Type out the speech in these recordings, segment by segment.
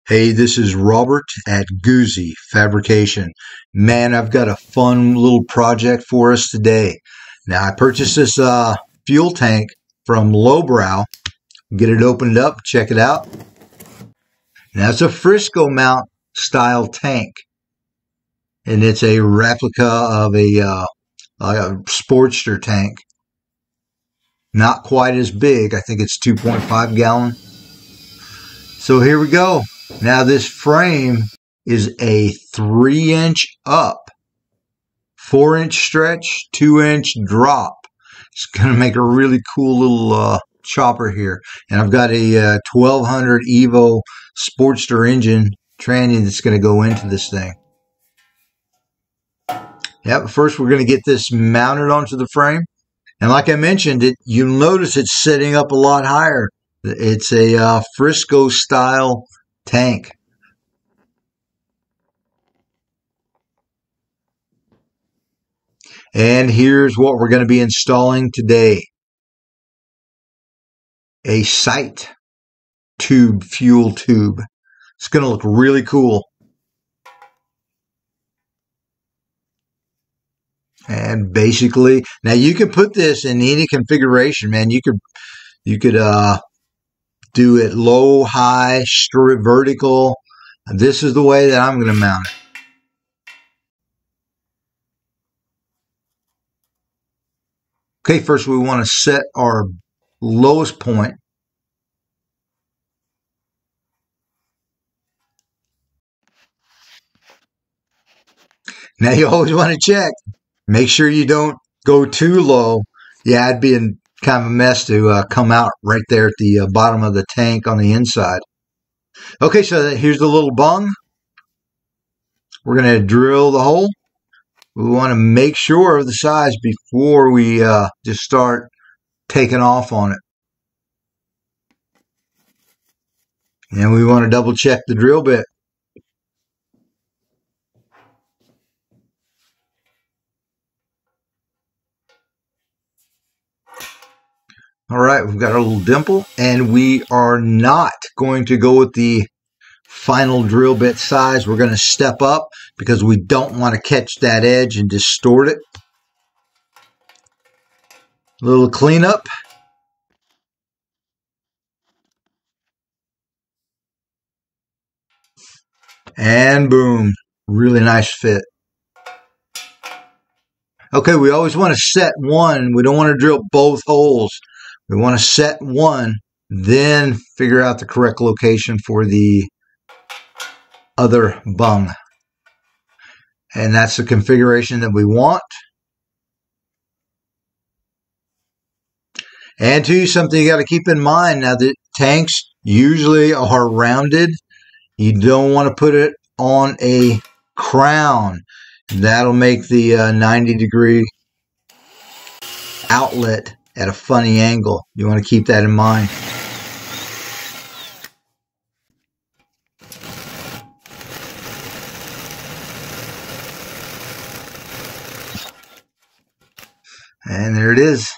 Hey, this is Robert at Guzzi Fabrication. Man, I've got a fun little project for us today. Now, I purchased this fuel tank from Lowbrow. Get it opened up, check it out. Now, it's a Frisco mount style tank, and it's a replica of a Sportster tank. Not quite as big. I think it's 2.5 gallon. So here we go. Now this frame is a 3-inch up, 4-inch stretch, 2-inch drop. It's going to make a really cool little chopper here. And I've got a 1200 Evo Sportster engine tranny that's going to go into this thing. Yeah, but first we're going to get this mounted onto the frame. And like I mentioned, you'll notice it's sitting up a lot higher. It's a Frisco style tank. And here's what we're going to be installing today. A sight tube, fuel tube. It's going to look really cool. And basically, now you can put this in any configuration, man. You could do it low, high, straight, vertical. This is the way that I'm going to mount it. Okay, first we want to set our lowest point. Now you always want to check. Make sure you don't go too low. Yeah, it'd be kind of a mess to come out right there at the bottom of the tank on the inside. Okay, so here's the little bung. We're going to drill the hole. We want to make sure of the size before we just start taking off on it. And we want to double check the drill bit. All right, we've got our little dimple, and we are not going to go with the final drill bit size. We're going to step up because we don't want to catch that edge and distort it. A little cleanup. And boom, really nice fit. Okay, we always want to set one. We don't want to drill both holes. We want to set one, then figure out the correct location for the other bung. And that's the configuration that we want. And too, something you got to keep in mind, now the tanks usually are rounded. You don't want to put it on a crown. That'll make the 90-degree outlet at a funny angle. You want to keep that in mind. And there it is.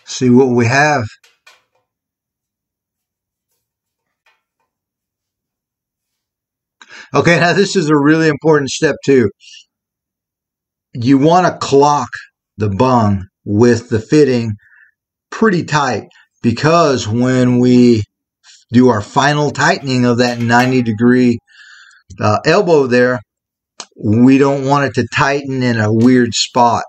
See what we have. Okay, now this is a really important step too. You want to clock the bung with the fitting pretty tight, because when we do our final tightening of that 90-degree elbow there, we don't want it to tighten in a weird spot.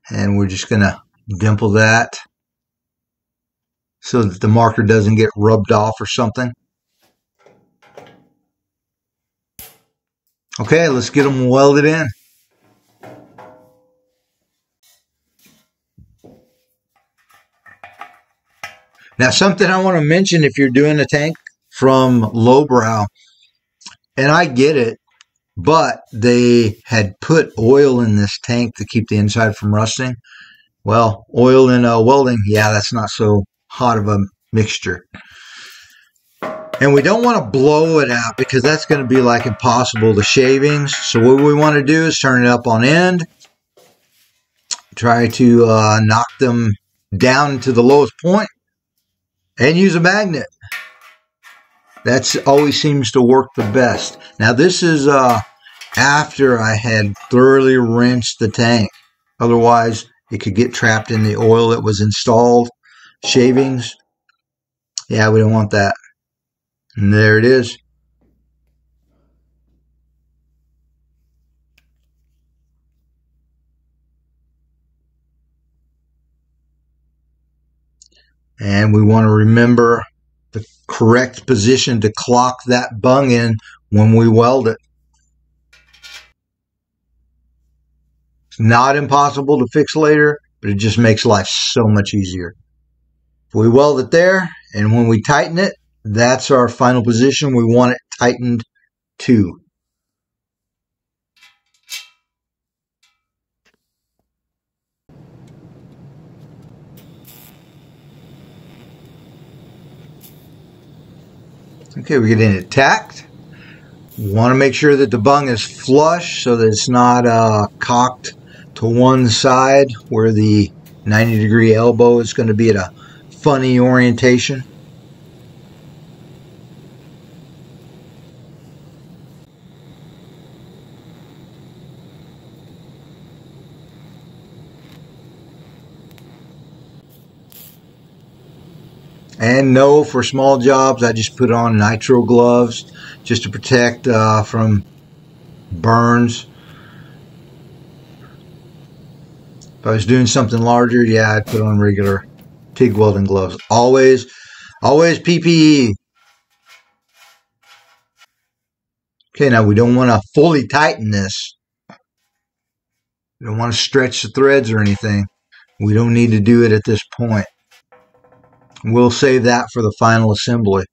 And we're just going to dimple that so that the marker doesn't get rubbed off or something. Okay, let's get them welded in. Now, something I want to mention, if you're doing a tank from Lowbrow, and I get it, but they had put oil in this tank to keep the inside from rusting. Well, oil in welding, yeah, that's not so hot of a mixture. And we don't want to blow it out because that's going to be like impossible, the shavings. So what we want to do is turn it up on end. Try to knock them down to the lowest point and use a magnet. That's always seems to work the best. Now this is after I had thoroughly rinsed the tank. Otherwise, it could get trapped in the oil that was installed. Shavings. Yeah, we don't want that. And there it is. And we want to remember the correct position to clock that bung in when we weld it. It's not impossible to fix later, but it just makes life so much easier. If we weld it there, and when we tighten it, that's our final position. We want it tightened to. Okay, we're getting it tacked. We want to make sure that the bung is flush so that it's not cocked to one side where the 90-degree elbow is going to be at a funny orientation. And no, for small jobs, I just put on nitro gloves just to protect from burns. If I was doing something larger, yeah, I'd put on regular TIG welding gloves. Always PPE. Okay, now we don't want to fully tighten this. We don't want to stretch the threads or anything. We don't need to do it at this point. We'll save that for the final assembly.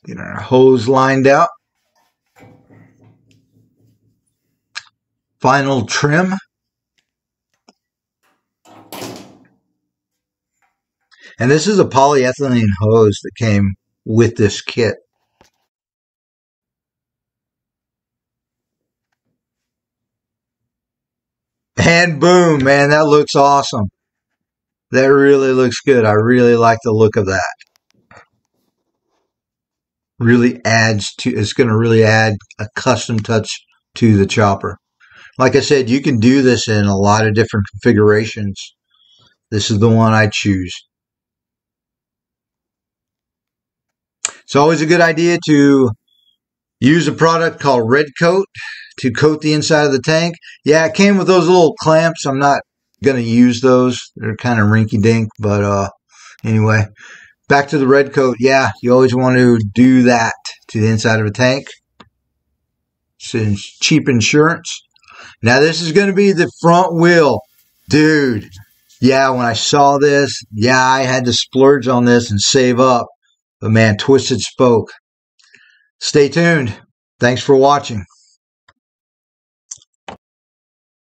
Get our hose lined out. Final trim. And this is a polyethylene hose that came with this kit. And boom, man, that looks awesome. That really looks good. I really like the look of that. Really adds to, it's going to really add a custom touch to the chopper. Like I said, you can do this in a lot of different configurations. This is the one I choose. It's always a good idea to use a product called Red Coat to coat the inside of the tank. Yeah, it came with those little clamps. I'm not going to use those. They're kind of rinky-dink, but anyway. Back to the Red Coat. Yeah, you always want to do that to the inside of a tank. It's cheap insurance. Now this is going to be the front wheel. Dude, yeah, when I saw this, yeah, I had to splurge on this and save up. But man, twisted spoke. Stay tuned. Thanks for watching.